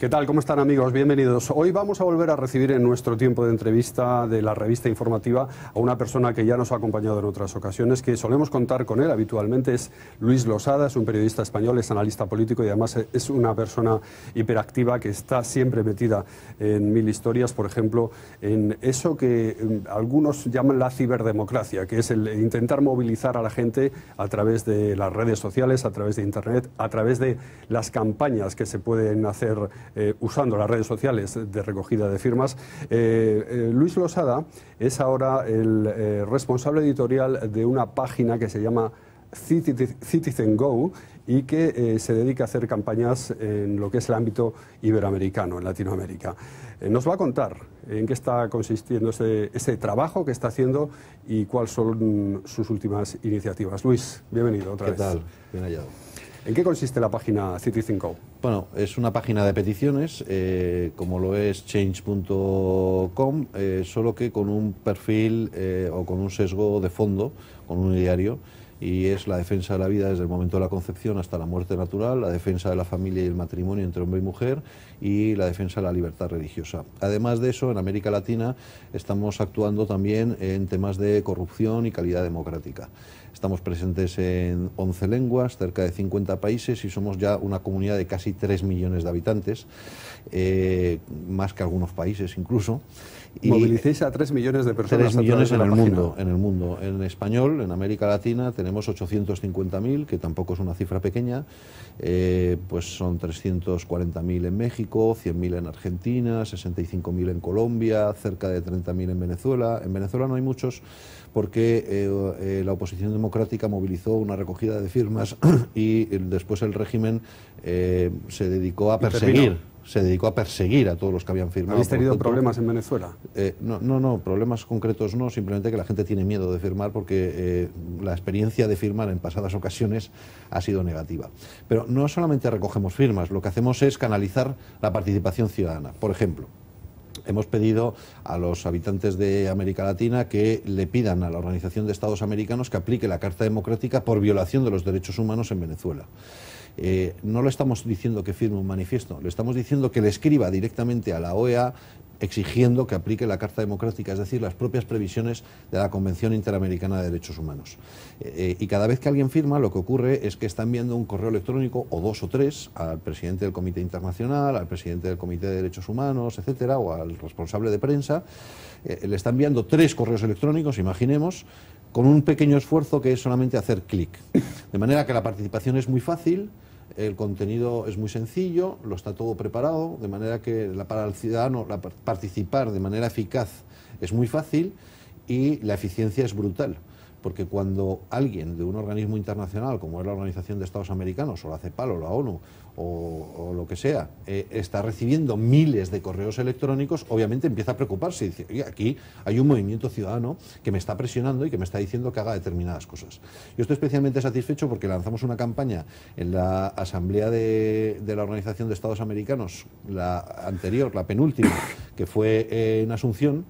¿Qué tal? ¿Cómo están, amigos? Bienvenidos. Hoy vamos a volver a recibir en nuestro tiempo de entrevista de la revista informativa a una persona que ya nos ha acompañado en otras ocasiones, que solemos contar con él habitualmente. Es Luis Losada, es un periodista español, es analista político y además es una persona hiperactiva que está siempre metida en mil historias, por ejemplo, en eso que algunos llaman la ciberdemocracia, que es el intentar movilizar a la gente a través de las redes sociales, a través de Internet, a través de las campañas que se pueden hacer usando las redes sociales de recogida de firmas. Luis Losada es ahora el responsable editorial de una página que se llama Citizen Go y que se dedica a hacer campañas en lo que es el ámbito iberoamericano, en Latinoamérica. Nos va a contar en qué está consistiendo ese trabajo que está haciendo y cuáles son sus últimas iniciativas. Luis, bienvenido otra vez. ¿Qué tal? Bien hallado. ¿En qué consiste la página Citizen Go? Bueno, es una página de peticiones, como lo es change.com, solo que con un perfil o con un sesgo de fondo, con un ideario, y es la defensa de la vida desde el momento de la concepción hasta la muerte natural, la defensa de la familia y el matrimonio entre hombre y mujer y la defensa de la libertad religiosa. Además de eso, en América Latina estamos actuando también en temas de corrupción y calidad democrática. Estamos presentes en 11 lenguas, cerca de 50 países y somos ya una comunidad de casi 3 millones de habitantes, más que algunos países incluso. Movilicéis a 3 millones de personas. 3 millones en el mundo. En español, en América Latina, tenemos 850.000, que tampoco es una cifra pequeña, pues son 340.000 en México, 100.000 en Argentina, 65.000 en Colombia, cerca de 30.000 en Venezuela. En Venezuela no hay muchos porque la oposición democrática movilizó una recogida de firmas y después el régimen se dedicó a perseguir. Se dedicó a perseguir a todos los que habían firmado. ¿Habéis tenido problemas en Venezuela? No, problemas concretos no, simplemente que la gente tiene miedo de firmar porque la experiencia de firmar en pasadas ocasiones ha sido negativa. Pero no solamente recogemos firmas, lo que hacemos es canalizar la participación ciudadana. Por ejemplo, hemos pedido a los habitantes de América Latina que le pidan a la Organización de Estados Americanos que aplique la Carta Democrática por violación de los derechos humanos en Venezuela. No le estamos diciendo que firme un manifiesto, le estamos diciendo que le escriba directamente a la OEA exigiendo que aplique la Carta Democrática, es decir, las propias previsiones de la Convención Interamericana de Derechos Humanos. Y cada vez que alguien firma, lo que ocurre es que está enviando un correo electrónico, o 2 o 3, al presidente del Comité Internacional, al presidente del Comité de Derechos Humanos, etcétera, o al responsable de prensa. Le está enviando 3 correos electrónicos, imaginemos, con un pequeño esfuerzo que es solamente hacer clic. De manera que la participación es muy fácil. El contenido es muy sencillo, lo está todo preparado, de manera que para el ciudadano participar de manera eficaz es muy fácil y la eficiencia es brutal. Porque cuando alguien de un organismo internacional, como es la Organización de Estados Americanos, o la CEPAL, o la ONU, o lo que sea, está recibiendo miles de correos electrónicos, obviamente empieza a preocuparse y dice, oye, aquí hay un movimiento ciudadano que me está presionando y que me está diciendo que haga determinadas cosas. Yo estoy especialmente satisfecho porque lanzamos una campaña en la Asamblea de la Organización de Estados Americanos, la anterior, la penúltima, que fue en Asunción.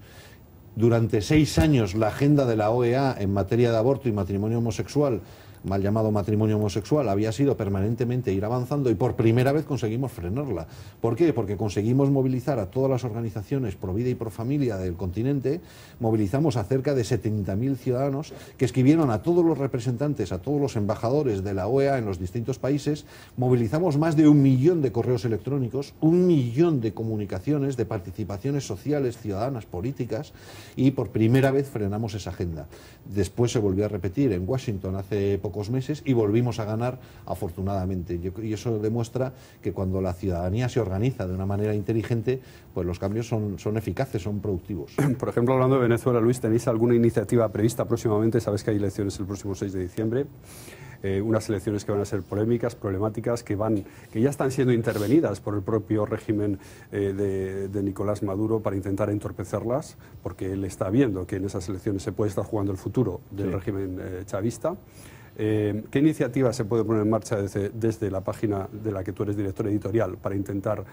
Durante 6 años la agenda de la OEA en materia de aborto y matrimonio homosexual, mal llamado matrimonio homosexual, había sido permanentemente ir avanzando y por primera vez conseguimos frenarla. ¿Por qué? Porque conseguimos movilizar a todas las organizaciones pro vida y pro familia del continente, movilizamos a cerca de 70.000 ciudadanos que escribieron a todos los representantes, a todos los embajadores de la OEA en los distintos países, movilizamos más de 1 millón de correos electrónicos, 1 millón de comunicaciones, de participaciones sociales, ciudadanas, políticas, y por primera vez frenamos esa agenda. Después se volvió a repetir en Washington hace pocos meses y volvimos a ganar afortunadamente, y eso demuestra que cuando la ciudadanía se organiza de una manera inteligente, pues los cambios son eficaces, son productivos. Por ejemplo, hablando de Venezuela, Luis, ¿tenéis alguna iniciativa prevista próximamente? Sabes que hay elecciones el próximo 6 de diciembre, unas elecciones que van a ser polémicas, problemáticas, que ya están siendo intervenidas por el propio régimen de Nicolás Maduro para intentar entorpecerlas, porque él está viendo que en esas elecciones se puede estar jugando el futuro del régimen chavista. ¿Qué iniciativa se puede poner en marcha desde la página de la que tú eres director editorial para intentar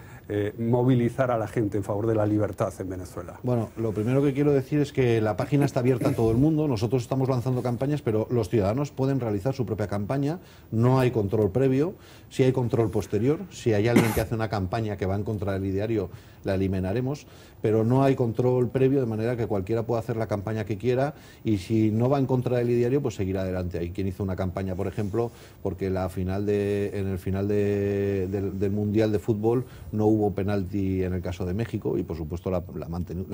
movilizar a la gente en favor de la libertad en Venezuela? Bueno, lo primero que quiero decir es que la página está abierta a todo el mundo. Nosotros estamos lanzando campañas, pero los ciudadanos pueden realizar su propia campaña. No hay control previo, sí hay control posterior. Si hay alguien que hace una campaña que va en contra del ideario, la eliminaremos, pero no hay control previo, de manera que cualquiera puede hacer la campaña que quiera, y si no va en contra del ideario, pues seguirá adelante. Hay quien hizo una campaña, por ejemplo, porque en el final del Mundial de Fútbol no hubo penalti en el caso de México, y por supuesto la mantuvo.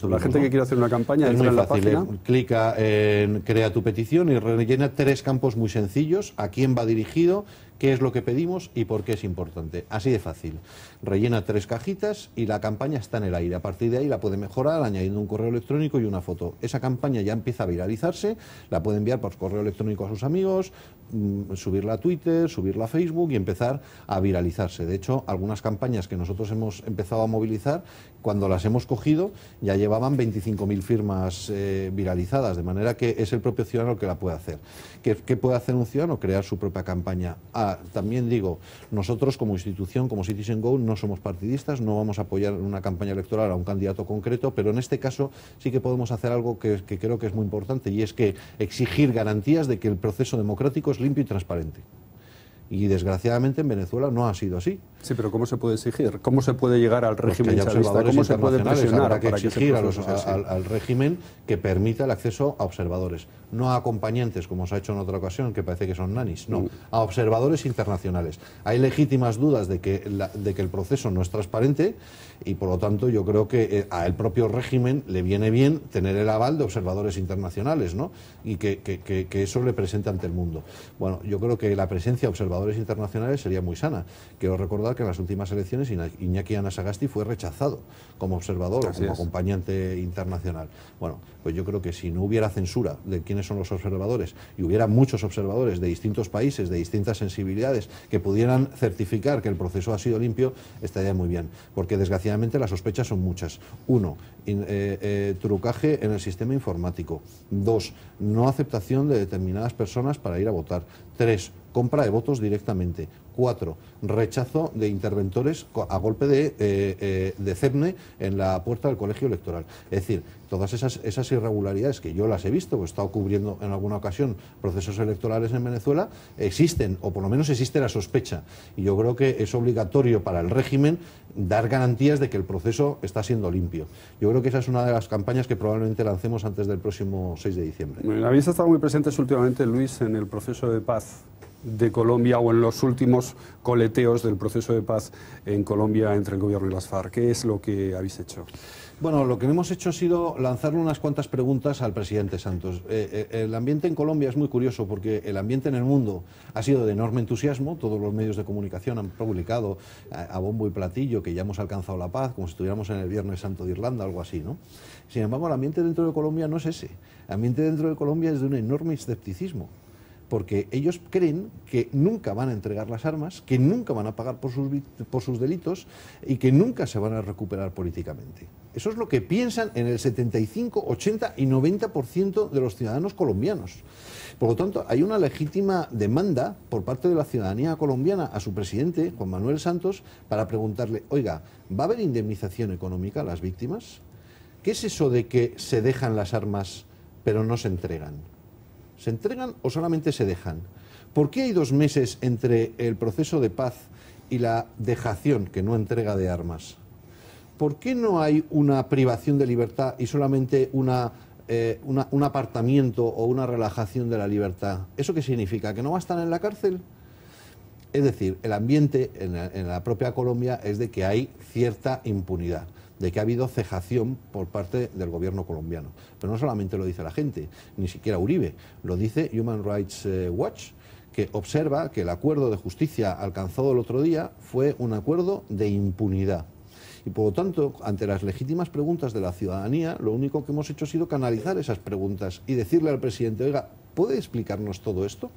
La gente que quiere hacer una campaña es entra muy en fácil, la página, clica en crea tu petición y rellena 3 campos muy sencillos: a quién va dirigido, qué es lo que pedimos y por qué es importante. Así de fácil. Rellena 3 cajitas y la campaña está en el aire. A partir de ahí la puede mejorar añadiendo un correo electrónico y una foto. Esa campaña ya empieza a viralizarse, la puede enviar por correo electrónico a sus amigos, subirla a Twitter, subirla a Facebook y empezar a viralizarse. De hecho, algunas campañas que nosotros hemos empezado a movilizar, cuando las hemos cogido, ya llevaban 25.000 firmas viralizadas, de manera que es el propio ciudadano el que la puede hacer. ¿Qué puede hacer un ciudadano? Crear su propia campaña. También digo, nosotros como institución, como Citizen Go, no somos partidistas, no vamos a apoyar en una campaña electoral a un candidato concreto, pero en este caso sí que podemos hacer algo que creo que es muy importante, y es que exigir garantías de que el proceso democrático es limpio y transparente. Y desgraciadamente en Venezuela no ha sido así. Sí, pero ¿cómo se puede exigir? ¿Cómo se puede llegar al régimen chavista? ¿Cómo se puede presionar? Habrá que exigir al régimen que permita el acceso a observadores, no a acompañantes, como se ha hecho en otra ocasión, que parece que son nanis, no, a observadores internacionales. Hay legítimas dudas de que el proceso no es transparente, y por lo tanto yo creo que al propio régimen le viene bien tener el aval de observadores internacionales, ¿no? Y que eso le presente ante el mundo. Bueno, yo creo que la presencia de observadores internacionales sería muy sana. Quiero recordar que en las últimas elecciones Iñaki Anasagasti fue rechazado como observador o como acompañante internacional. Bueno, pues yo creo que si no hubiera censura de quiénes son los observadores y hubiera muchos observadores de distintos países, de distintas sensibilidades, que pudieran certificar que el proceso ha sido limpio, estaría muy bien, porque desgraciadamente las sospechas son muchas. 1, trucaje en el sistema informático. 2, no aceptación de determinadas personas para ir a votar. 3, compra de votos directamente. 4, rechazo de interventores a golpe de CEPNE en la puerta del colegio electoral. Es decir, todas esas irregularidades, que yo las he visto, he estado cubriendo en alguna ocasión procesos electorales en Venezuela, existen, o por lo menos existe la sospecha. Y yo creo que es obligatorio para el régimen dar garantías de que el proceso está siendo limpio. Yo creo que esa es una de las campañas que probablemente lancemos antes del próximo 6 de diciembre. Habéis estado muy presentes últimamente, Luis, en el proceso de paz de Colombia, o en los últimos coleteos del proceso de paz en Colombia entre el gobierno y las FARC. ¿Qué es lo que habéis hecho? Bueno, lo que hemos hecho ha sido lanzarle unas cuantas preguntas al presidente Santos. El ambiente en Colombia es muy curioso, porque el ambiente en el mundo ha sido de enorme entusiasmo. Todos los medios de comunicación han publicado a bombo y platillo que ya hemos alcanzado la paz, como si estuviéramos en el Viernes Santo de Irlanda, algo así, ¿no? Sin embargo, el ambiente dentro de Colombia no es ese. El ambiente dentro de Colombia es de un enorme escepticismo, porque ellos creen que nunca van a entregar las armas, que nunca van a pagar por sus delitos y que nunca se van a recuperar políticamente. Eso es lo que piensan en el 75, 80 y 90% de los ciudadanos colombianos. Por lo tanto, hay una legítima demanda por parte de la ciudadanía colombiana a su presidente, Juan Manuel Santos, para preguntarle: oiga, ¿va a haber indemnización económica a las víctimas? ¿Qué es eso de que se dejan las armas pero no se entregan? ¿Se entregan o solamente se dejan? ¿Por qué hay 2 meses entre el proceso de paz y la dejación, que no entrega, de armas? ¿Por qué no hay una privación de libertad y solamente un apartamiento o una relajación de la libertad? ¿Eso qué significa? ¿Que no va a estar en la cárcel? Es decir, el ambiente en la propia Colombia es de que hay cierta impunidad, de que ha habido cejación por parte del gobierno colombiano. Pero no solamente lo dice la gente, ni siquiera Uribe, lo dice Human Rights Watch, que observa que el acuerdo de justicia alcanzado el otro día fue un acuerdo de impunidad. Y por lo tanto, ante las legítimas preguntas de la ciudadanía, lo único que hemos hecho ha sido canalizar esas preguntas y decirle al presidente: oiga, ¿puede explicarnos todo esto?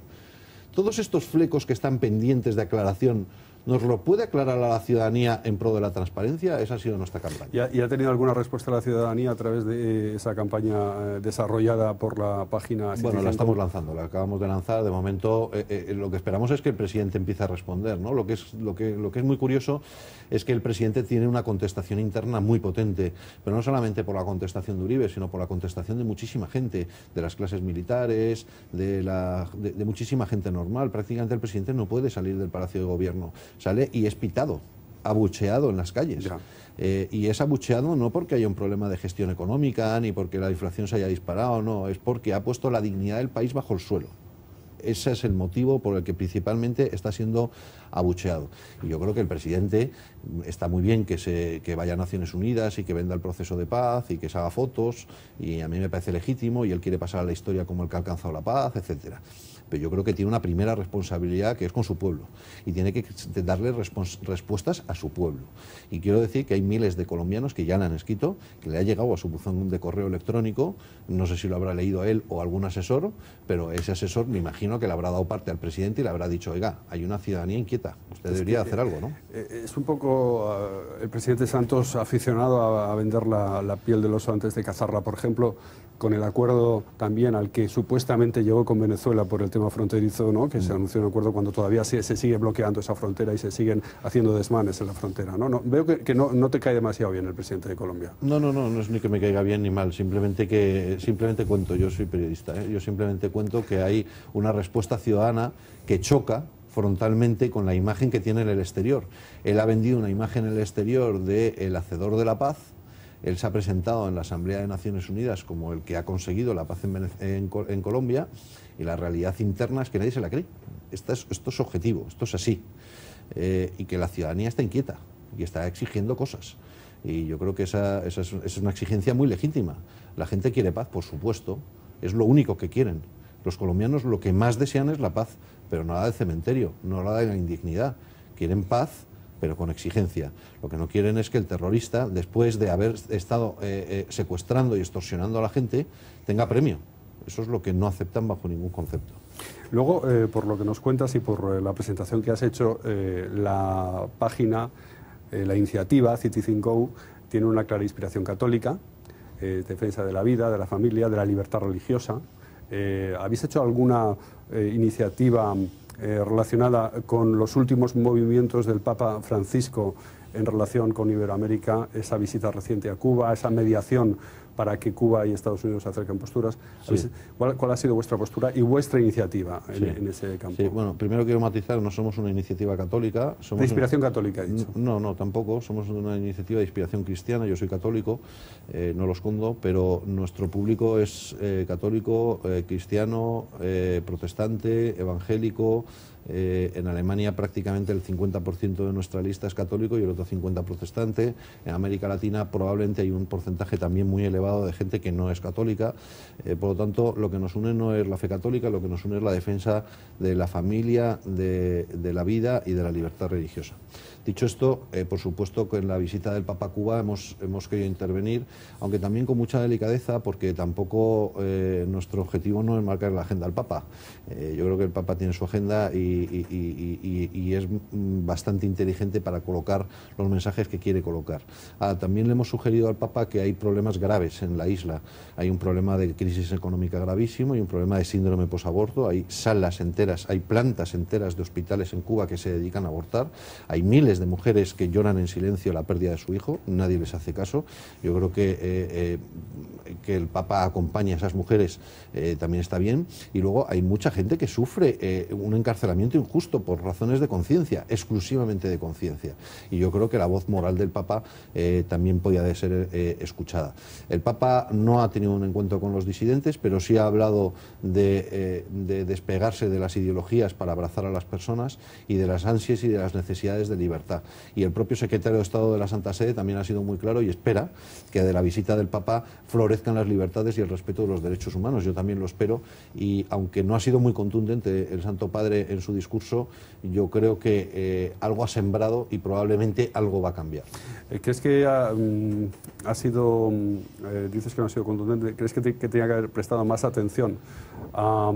Todos estos flecos que están pendientes de aclaración, ¿Nos lo puede aclarar a la ciudadanía en pro de la transparencia? Esa ha sido nuestra campaña. ¿Y ha tenido alguna respuesta a la ciudadanía a través de esa campaña desarrollada por la página? Bueno, la estamos lanzando, la acabamos de lanzar. De momento, lo que esperamos es que el presidente empiece a responder, ¿no? Lo que es muy curioso es que el presidente tiene una contestación interna muy potente, pero no solamente por la contestación de Uribe, sino por la contestación de muchísima gente, de las clases militares, de muchísima gente normal. Prácticamente el presidente no puede salir del Palacio de Gobierno. Sale y es pitado, abucheado en las calles. Y es abucheado no porque haya un problema de gestión económica, ni porque la inflación se haya disparado, no, es porque ha puesto la dignidad del país bajo el suelo. Ese es el motivo por el que principalmente está siendo abucheado. Y yo creo que el presidente está muy bien que vaya a Naciones Unidas y que venda el proceso de paz y que se haga fotos, y a mí me parece legítimo, y él quiere pasar a la historia como el que ha alcanzado la paz, etcétera. Pero yo creo que tiene una primera responsabilidad, que es con su pueblo, y tiene que darle respuestas a su pueblo. Y quiero decir que hay miles de colombianos que ya le han escrito, que le ha llegado a su buzón de correo electrónico, no sé si lo habrá leído él o algún asesor, pero ese asesor me imagino que le habrá dado parte al presidente y le habrá dicho: oiga, hay una ciudadanía inquieta, usted debería hacer algo, ¿no? Es un poco el presidente Santos aficionado a vender la piel del oso antes de cazarla, por ejemplo, con el acuerdo también al que supuestamente llegó con Venezuela por el tema fronterizo, ¿no? Que se anunció un acuerdo cuando todavía se sigue bloqueando esa frontera y se siguen haciendo desmanes en la frontera, ¿no? Veo que no te cae demasiado bien el presidente de Colombia. No es ni que me caiga bien ni mal, simplemente cuento, yo soy periodista, yo simplemente cuento que hay una respuesta ciudadana que choca frontalmente con la imagen que tiene en el exterior. Él ha vendido una imagen en el exterior de el hacedor de la paz. Él se ha presentado en la Asamblea de Naciones Unidas como el que ha conseguido la paz en Colombia, y la realidad interna es que nadie se la cree. Esto es objetivo, esto es así. Y que la ciudadanía está inquieta y está exigiendo cosas. Y yo creo que esa es una exigencia muy legítima. La gente quiere paz, por supuesto, es lo único que quieren. Los colombianos lo que más desean es la paz, pero no la del cementerio, no la de la indignidad. Quieren paz, pero con exigencia. Lo que no quieren es que el terrorista, después de haber estado secuestrando y extorsionando a la gente, tenga premio. Eso es lo que no aceptan bajo ningún concepto. Luego, por lo que nos cuentas y por la presentación que has hecho, la página, la iniciativa Citizen-Go, tiene una clara inspiración católica, defensa de la vida, de la familia, de la libertad religiosa. ¿Habéis hecho alguna iniciativa relacionada con los últimos movimientos del Papa Francisco en relación con Iberoamérica, esa visita reciente a Cuba, esa mediación para que Cuba y Estados Unidos acerquen posturas? Sí. ¿Cuál ha sido vuestra postura y vuestra iniciativa en ese campo? Sí, bueno, primero quiero matizar, no somos una iniciativa católica. Somos ¿de inspiración católica, he dicho? No, tampoco. Somos una iniciativa de inspiración cristiana. Yo soy católico, no lo escondo, pero nuestro público es católico, cristiano, protestante, evangélico. En Alemania prácticamente el 50% de nuestra lista es católico y el otro 50% protestante. En América Latina probablemente hay un porcentaje también muy elevado de gente que no es católica. Por lo tanto, lo que nos une no es la fe católica, lo que nos une es la defensa de la familia, de la vida y de la libertad religiosa. Dicho esto, por supuesto que en la visita del Papa a Cuba hemos querido intervenir, aunque también con mucha delicadeza, porque tampoco nuestro objetivo no es marcar la agenda al Papa. Yo creo que el Papa tiene su agenda y es bastante inteligente para colocar los mensajes que quiere colocar. También le hemos sugerido al Papa que hay problemas graves en la isla. Hay un problema de crisis económica gravísimo y un problema de síndrome posaborto. Hay salas enteras, hay plantas enteras de hospitales en Cuba que se dedican a abortar. Hay miles de mujeres que lloran en silencio la pérdida de su hijo, nadie les hace caso. Yo creo que el Papa acompañe a esas mujeres también está bien. Y luego hay mucha gente que sufre un encarcelamiento injusto por razones de conciencia, exclusivamente de conciencia. Y yo creo que la voz moral del Papa también podía ser escuchada. El Papa no ha tenido un encuentro con los disidentes, pero sí ha hablado de despegarse de las ideologías para abrazar a las personas y de las ansias y de las necesidades de libertad. Y el propio secretario de Estado de la Santa Sede también ha sido muy claro y espera que de la visita del Papa florezcan las libertades y el respeto de los derechos humanos. Yo también lo espero, y aunque no ha sido muy contundente el Santo Padre en su discurso, yo creo que algo ha sembrado y probablemente algo va a cambiar. ¿Crees que ha sido, dices que no ha sido contundente, crees que tenía que haber prestado más atención a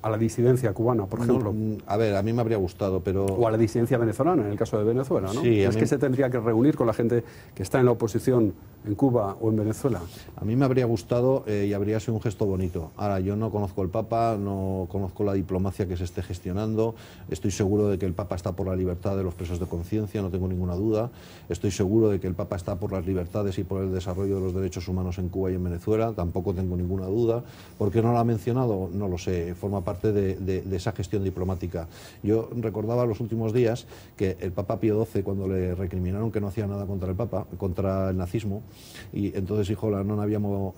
a la disidencia cubana, por ejemplo? A ver, a mí me habría gustado, pero... O a la disidencia venezolana, en el caso de Venezuela, ¿no? Sí, ¿Es que se tendría que reunir con la gente que está en la oposición en Cuba o en Venezuela? A mí me habría gustado y habría sido un gesto bonito. Ahora, yo no conozco el Papa, no conozco la diplomacia que se esté gestionando. Estoy seguro de que el Papa está por la libertad de los presos de conciencia, no tengo ninguna duda. Estoy seguro de que el Papa está por las libertades y por el desarrollo de los derechos humanos en Cuba y en Venezuela, tampoco tengo ninguna duda. ¿Por qué no lo ha mencionado? No lo sé, forma parte de esa gestión diplomática. Yo recordaba los últimos días que el Papa Pío XII, cuando le recriminaron que no hacía nada contra el Papa, contra el nazismo, y entonces dijo la non abbiamo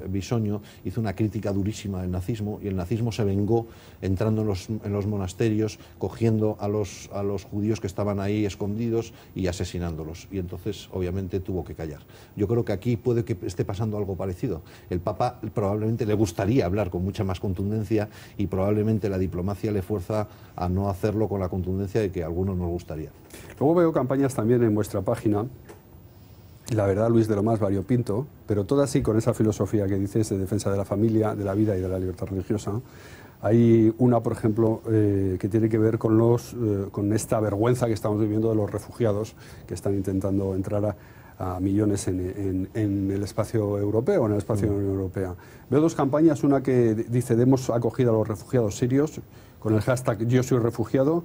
bisogno, hizo una crítica durísima al nazismo, y el nazismo se vengó entrando en los monasterios, cogiendo a los judíos que estaban ahí escondidos y asesinándolos, y entonces obviamente tuvo que callar. Yo creo que aquí puede que esté pasando algo parecido. El Papa probablemente le gustaría hablar con mucha más contundencia y probablemente la diplomacia le fuerza a no hacerlo con la contundencia de que a algunos nos gustaría. Luego veo campañas también en vuestra página, y la verdad, Luis, de lo más variopinto, pero todas sí con esa filosofía que dices de defensa de la familia, de la vida y de la libertad religiosa. Hay una, por ejemplo, que tiene que ver con esta vergüenza que estamos viviendo de los refugiados que están intentando entrar a millones en el espacio europeo, en el espacio de la Unión Europea. Veo dos campañas, una que dice demos acogida a los refugiados sirios, con el hashtag yo soy refugiado,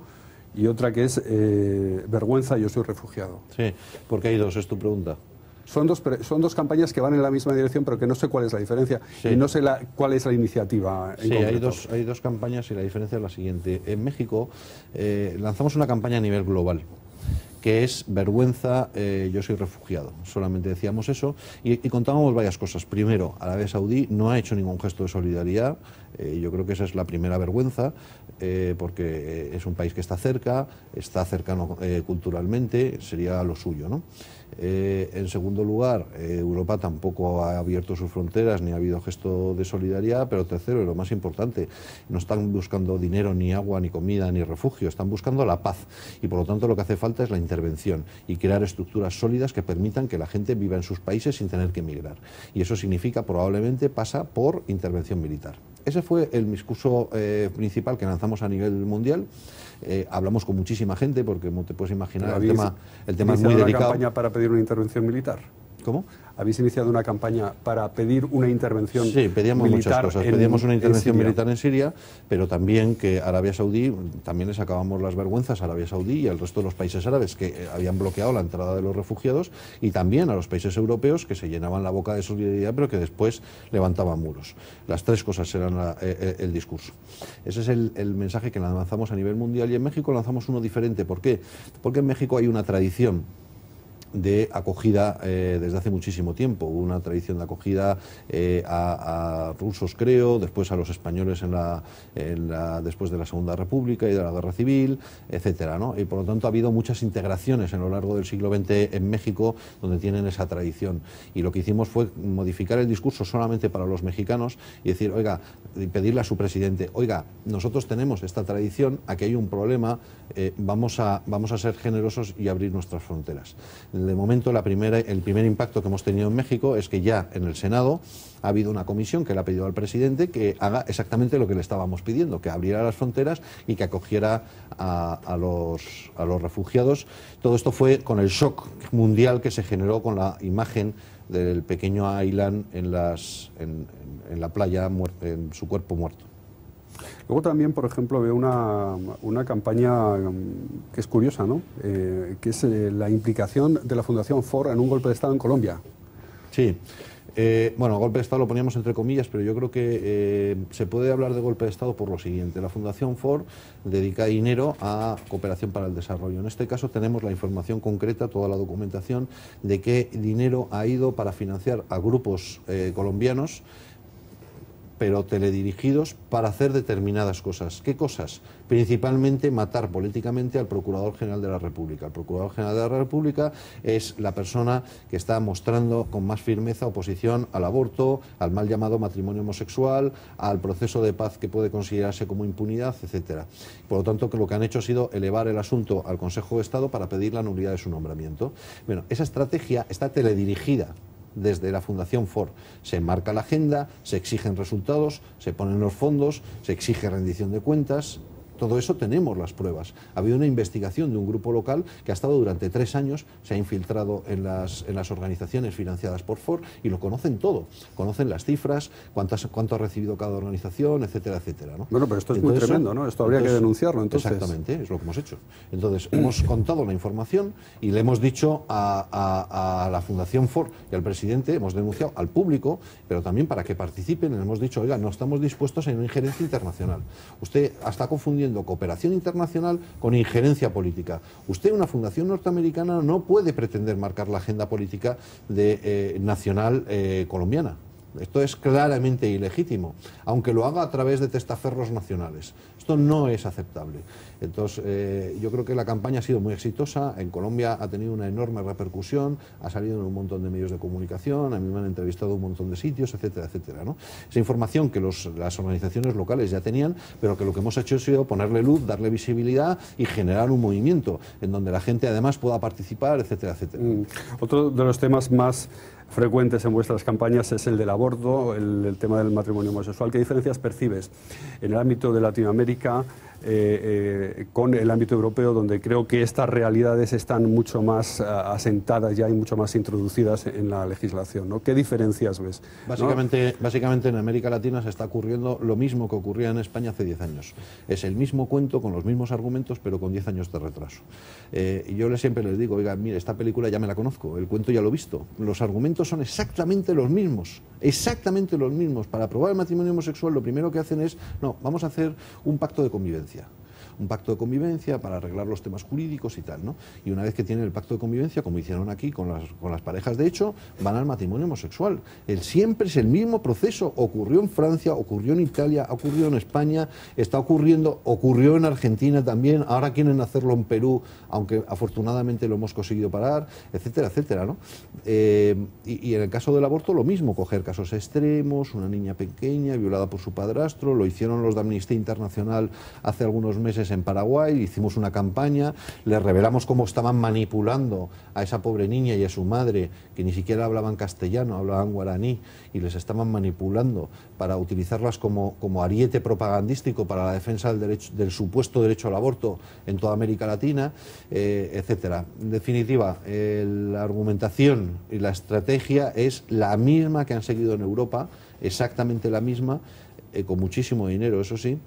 y otra que es vergüenza, yo soy refugiado. Sí, porque hay dos, es tu pregunta. Son dos campañas que van en la misma dirección, pero que no sé cuál es la diferencia, sí. Y no sé cuál es la iniciativa en concreto. Hay dos campañas y la diferencia es la siguiente. En México lanzamos una campaña a nivel global, que es vergüenza, yo soy refugiado. Solamente decíamos eso y contábamos varias cosas. Primero, Arabia Saudí no ha hecho ningún gesto de solidaridad. Yo creo que esa es la primera vergüenza, porque es un país que está cercano culturalmente, sería lo suyo, ¿no? En segundo lugar, Europa tampoco ha abierto sus fronteras ni ha habido gesto de solidaridad, pero tercero, y lo más importante, no están buscando dinero, ni agua, ni comida, ni refugio, están buscando la paz, y por lo tanto lo que hace falta es la intervención y crear estructuras sólidas que permitan que la gente viva en sus países sin tener que emigrar, y eso significa, probablemente pasa por intervención militar. Ese fue el discurso principal que lanzamos a nivel mundial. Hablamos con muchísima gente porque, como te puedes imaginar, el tema es muy delicado. ¿Una campaña para pedir una intervención militar? ¿Cómo? ¿Habéis iniciado una campaña para pedir una intervención militar? Sí, pedíamos muchas cosas. Pedíamos una intervención militar en Siria, pero también que Arabia Saudí, también le sacábamos las vergüenzas a Arabia Saudí y al resto de los países árabes que habían bloqueado la entrada de los refugiados, y también a los países europeos que se llenaban la boca de solidaridad, pero que después levantaban muros. Las tres cosas eran el discurso. Ese es el mensaje que lanzamos a nivel mundial, y en México lanzamos uno diferente. ¿Por qué? Porque en México hay una tradición de acogida desde hace muchísimo tiempo. Hubo una tradición de acogida a rusos, creo, después a los españoles después de la Segunda República y de la Guerra Civil, etcétera, ¿no? Y por lo tanto ha habido muchas integraciones en lo largo del siglo XX en México donde tienen esa tradición. Y lo que hicimos fue modificar el discurso solamente para los mexicanos y decir, oiga, pedirle a su presidente, oiga, nosotros tenemos esta tradición, aquí hay un problema, vamos a ser generosos y abrir nuestras fronteras. De momento, el primer impacto que hemos tenido en México es que ya en el Senado ha habido una comisión que le ha pedido al presidente que haga exactamente lo que le estábamos pidiendo, que abriera las fronteras y que acogiera a los refugiados. Todo esto fue con el shock mundial que se generó con la imagen del pequeño Aylan en la playa, en su cuerpo muerto. Luego también, por ejemplo, veo una campaña que es curiosa, ¿no? Que es la implicación de la Fundación Ford en un golpe de Estado en Colombia. Sí. Bueno, golpe de Estado lo poníamos entre comillas, pero yo creo que se puede hablar de golpe de Estado por lo siguiente. La Fundación Ford dedica dinero a cooperación para el desarrollo. En este caso tenemos la información concreta, toda la documentación de qué dinero ha ido para financiar a grupos colombianos, pero teledirigidos para hacer determinadas cosas. ¿Qué cosas? Principalmente matar políticamente al Procurador General de la República. El Procurador General de la República es la persona que está mostrando con más firmeza oposición al aborto, al mal llamado matrimonio homosexual, al proceso de paz que puede considerarse como impunidad, etcétera. Por lo tanto, que lo que han hecho ha sido elevar el asunto al Consejo de Estado para pedir la nulidad de su nombramiento. Bueno, esa estrategia está teledirigida desde la Fundación Ford. Se marca la agenda, se exigen resultados, se ponen los fondos, se exige rendición de cuentas. Todo eso tenemos las pruebas. Ha habido una investigación de un grupo local que ha estado durante 3 años, se ha infiltrado en las organizaciones financiadas por Ford y lo conocen todo. Conocen las cifras, cuánto ha recibido cada organización, etcétera, etcétera, ¿no? Bueno, pero esto es muy tremendo, ¿no? Esto habría que denunciarlo, entonces. Exactamente, es lo que hemos hecho. Entonces, hemos contado la información y le hemos dicho a la Fundación Ford y al presidente, hemos denunciado al público, pero también para que participen, le hemos dicho, oiga, no estamos dispuestos a una injerencia internacional. Usted está confundiendo cooperación internacional con injerencia política. Usted, una fundación norteamericana, no puede pretender marcar la agenda política nacional colombiana. Esto es claramente ilegítimo, aunque lo haga a través de testaferros nacionales. Esto no es aceptable. Entonces, yo creo que la campaña ha sido muy exitosa. En Colombia ha tenido una enorme repercusión, ha salido en un montón de medios de comunicación, a mí me han entrevistado en un montón de sitios, etcétera, etcétera, ¿no? Esa información que las organizaciones locales ya tenían, pero que lo que hemos hecho ha sido ponerle luz, darle visibilidad y generar un movimiento en donde la gente además pueda participar, etcétera, etcétera. Otro de los temas más frecuentes en vuestras campañas es el del aborto, el tema del matrimonio homosexual. ¿Qué diferencias percibes en el ámbito de Latinoamérica con el ámbito europeo, donde creo que estas realidades están mucho más asentadas ya y mucho más introducidas en la legislación, ¿no? ¿Qué diferencias ves? Básicamente en América Latina se está ocurriendo lo mismo que ocurría en España hace 10 años. Es el mismo cuento con los mismos argumentos, pero con 10 años de retraso. Y yo siempre les digo, oiga, mire, esta película ya me la conozco, el cuento ya lo he visto, los argumentos son exactamente los mismos. Para aprobar el matrimonio homosexual lo primero que hacen es, no, vamos a hacer un pacto de convivencia. Un pacto de convivencia para arreglar los temas jurídicos y tal, ¿no? Y una vez que tienen el pacto de convivencia, como hicieron aquí con las parejas de hecho, van al matrimonio homosexual. Siempre es el mismo proceso. Ocurrió en Francia, ocurrió en Italia, ocurrió en España, ocurrió en Argentina también, ahora quieren hacerlo en Perú, aunque afortunadamente lo hemos conseguido parar, etcétera, etcétera, ¿no? Y en el caso del aborto lo mismo, coger casos extremos, una niña pequeña violada por su padrastro, lo hicieron los de Amnistía Internacional hace algunos meses en Paraguay, hicimos una campaña, les revelamos cómo estaban manipulando a esa pobre niña y a su madre, que ni siquiera hablaban castellano, hablaban guaraní, y les estaban manipulando para utilizarlas como ariete propagandístico para la defensa del supuesto derecho al aborto en toda América Latina, etcétera. En definitiva, la argumentación y la estrategia es la misma que han seguido en Europa, exactamente la misma, con muchísimo dinero, eso sí,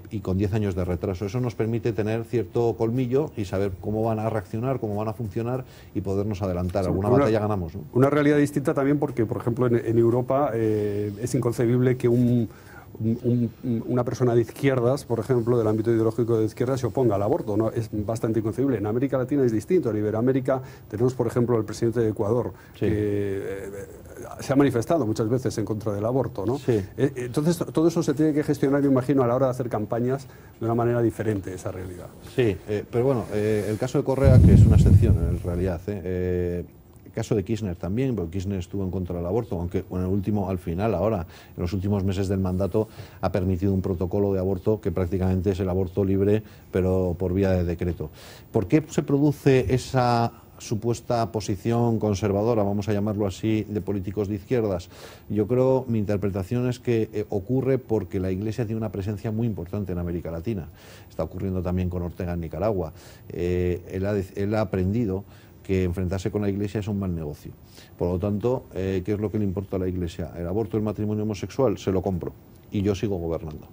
y con 10 años de retraso. Eso nos permite tener cierto colmillo y saber cómo van a reaccionar, cómo van a funcionar y podernos adelantar. Alguna batalla ganamos, ¿no? Una realidad distinta también porque, por ejemplo, en Europa es inconcebible que una persona de izquierdas, por ejemplo, del ámbito ideológico de izquierdas, se oponga al aborto, ¿no? Es bastante inconcebible. En América Latina es distinto. En Iberoamérica tenemos, por ejemplo, el presidente de Ecuador, sí, que se ha manifestado muchas veces en contra del aborto, ¿no? Sí. Entonces, todo eso se tiene que gestionar, yo imagino, a la hora de hacer campañas de una manera diferente, esa realidad. Sí, pero bueno, el caso de Correa, que es una excepción en realidad, el caso de Kirchner también, porque Kirchner estuvo en contra del aborto, aunque en el último, al final, ahora, en los últimos meses del mandato, ha permitido un protocolo de aborto que prácticamente es el aborto libre, pero por vía de decreto. ¿Por qué se produce esa supuesta posición conservadora, vamos a llamarlo así, de políticos de izquierdas? Yo creo, mi interpretación es que ocurre porque la Iglesia tiene una presencia muy importante en América Latina. Está ocurriendo también con Ortega en Nicaragua. Él ha aprendido que enfrentarse con la Iglesia es un mal negocio. Por lo tanto, ¿qué es lo que le importa a la Iglesia? El aborto, el matrimonio homosexual, se lo compro y yo sigo gobernando.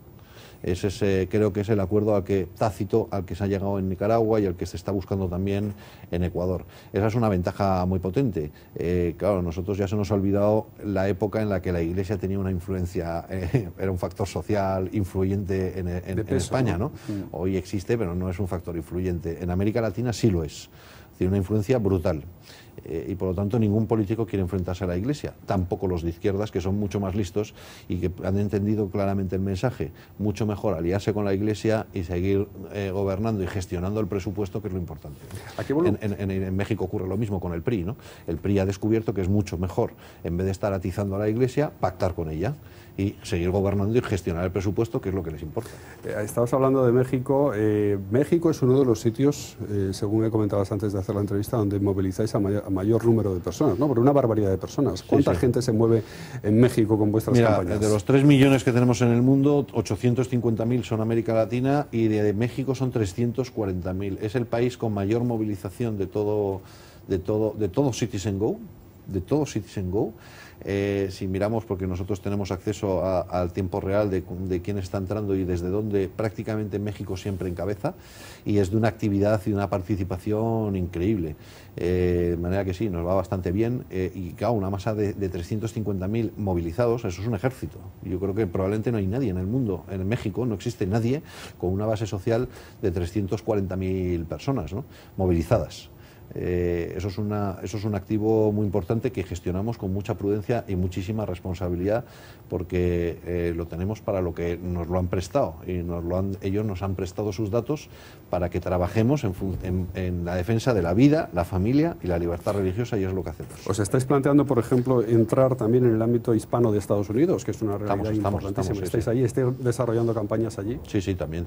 Creo que es el acuerdo tácito al que se ha llegado en Nicaragua y al que se está buscando también en Ecuador. Esa es una ventaja muy potente. Claro, nosotros ya se nos ha olvidado la época en la que la Iglesia tenía una influencia, era un factor social influyente en España, ¿no? Hoy existe, pero no es un factor influyente. En América Latina sí lo es. Tiene una influencia brutal. Y por lo tanto ningún político quiere enfrentarse a la Iglesia, tampoco los de izquierdas, que son mucho más listos y que han entendido claramente el mensaje. Mucho mejor aliarse con la Iglesia y seguir gobernando y gestionando el presupuesto, que es lo importante. En México ocurre lo mismo con el PRI, ¿no? El PRI ha descubierto que es mucho mejor, en vez de estar atizando a la Iglesia, pactar con ella. y seguir gobernando y gestionar el presupuesto, que es lo que les importa. Estabas hablando de México. México es uno de los sitios, según me comentabas antes de hacer la entrevista, donde movilizáis a mayor número de personas, ¿no? Por una barbaridad de personas. ¿Cuánta gente se mueve en México con vuestras campañas? De los 3 millones que tenemos en el mundo, 850.000 son América Latina y de México son 340.000. Es el país con mayor movilización de todo Citizen Go, si miramos, porque nosotros tenemos acceso al tiempo real de quién está entrando y desde dónde, prácticamente México siempre encabeza, y es de una actividad y una participación increíble. De manera que sí, nos va bastante bien, y claro, una masa de 350.000 movilizados, eso es un ejército. Yo creo que probablemente no hay nadie en el mundo, en México no existe nadie con una base social de 340.000 personas, ¿no?, movilizadas. Eso es un activo muy importante que gestionamos con mucha prudencia y muchísima responsabilidad, porque lo tenemos para lo que nos lo han prestado, y ellos nos han prestado sus datos para que trabajemos en la defensa de la vida, la familia y la libertad religiosa, y es lo que hacemos. ¿Os estáis planteando, por ejemplo, entrar también en el ámbito hispano de Estados Unidos, que es una realidad importantísima? ¿Estáis allí? ¿Estáis desarrollando campañas allí? Sí, también.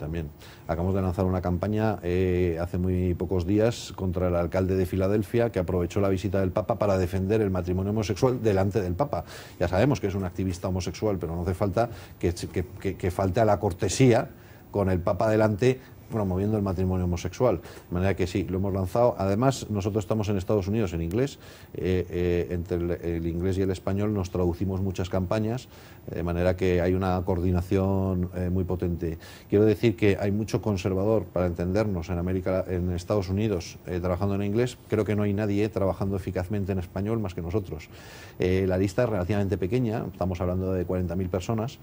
Acabamos de lanzar una campaña hace muy pocos días contra el alcalde de Filadelfia, que aprovechó la visita del Papa para defender el matrimonio homosexual delante del Papa. Ya sabemos que es un activista homosexual, pero no hace falta que falte a la cortesía con el Papa delante, promoviendo el matrimonio homosexual. De manera que sí, lo hemos lanzado. Además, nosotros estamos en Estados Unidos en inglés. Entre el inglés y el español nos traducimos muchas campañas, de manera que hay una coordinación muy potente. Quiero decir que hay mucho conservador, para entendernos, en Estados Unidos trabajando en inglés. Creo que no hay nadie trabajando eficazmente en español más que nosotros. La lista es relativamente pequeña, estamos hablando de 40.000 personas,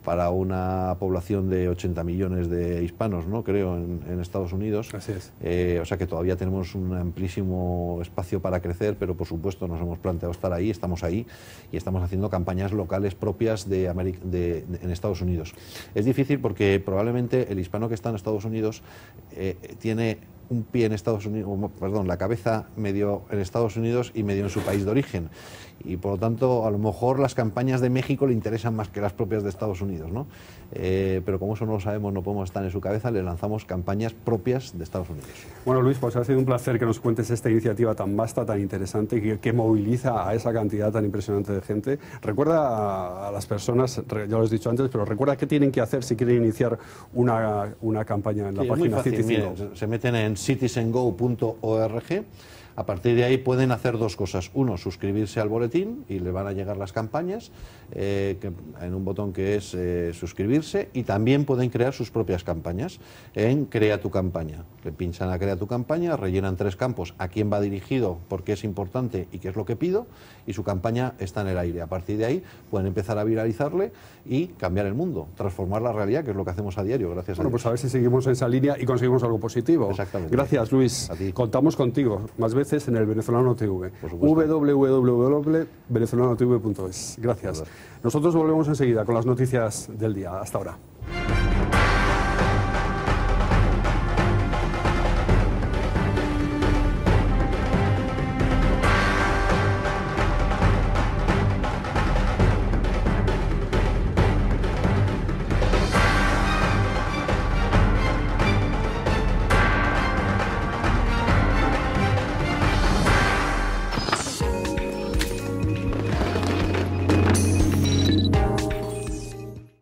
para una población de 80 millones de hispanos, ¿no?, creo, en Estados Unidos. Así es. O sea que todavía tenemos un amplísimo espacio para crecer, pero por supuesto nos hemos planteado estar ahí, estamos ahí, y estamos haciendo campañas locales propias en Estados Unidos. Es difícil porque probablemente el hispano que está en Estados Unidos tiene un pie en Estados Unidos, perdón, la cabeza medio en Estados Unidos y medio en su país de origen, y por lo tanto a lo mejor las campañas de México le interesan más que las propias de Estados Unidos, ¿no? Pero como eso no lo sabemos, no podemos estar en su cabeza, le lanzamos campañas propias de Estados Unidos. Bueno, Luis, pues ha sido un placer que nos cuentes esta iniciativa tan vasta, tan interesante, que moviliza a esa cantidad tan impresionante de gente. Recuerda a las personas, ya lo has dicho antes, pero recuerda qué tienen que hacer si quieren iniciar una campaña en la página Citizen Go. Se meten en citizengo.org. A partir de ahí pueden hacer dos cosas. Uno, suscribirse al boletín y le van a llegar las campañas en un botón que es suscribirse, y también pueden crear sus propias campañas en Crea tu campaña. Le pinchan a Crea tu campaña, rellenan 3 campos: a quién va dirigido, por qué es importante y qué es lo que pido, y su campaña está en el aire. A partir de ahí pueden empezar a viralizarle y cambiar el mundo, transformar la realidad, que es lo que hacemos a diario, gracias a Dios. Pues a ver si seguimos en esa línea y conseguimos algo positivo. Exactamente. Gracias, Luis. A ti. Contamos contigo más veces en el Venezolano TV. www.venezolanotv.es. Gracias. Nosotros volvemos enseguida con las noticias del día. Hasta ahora.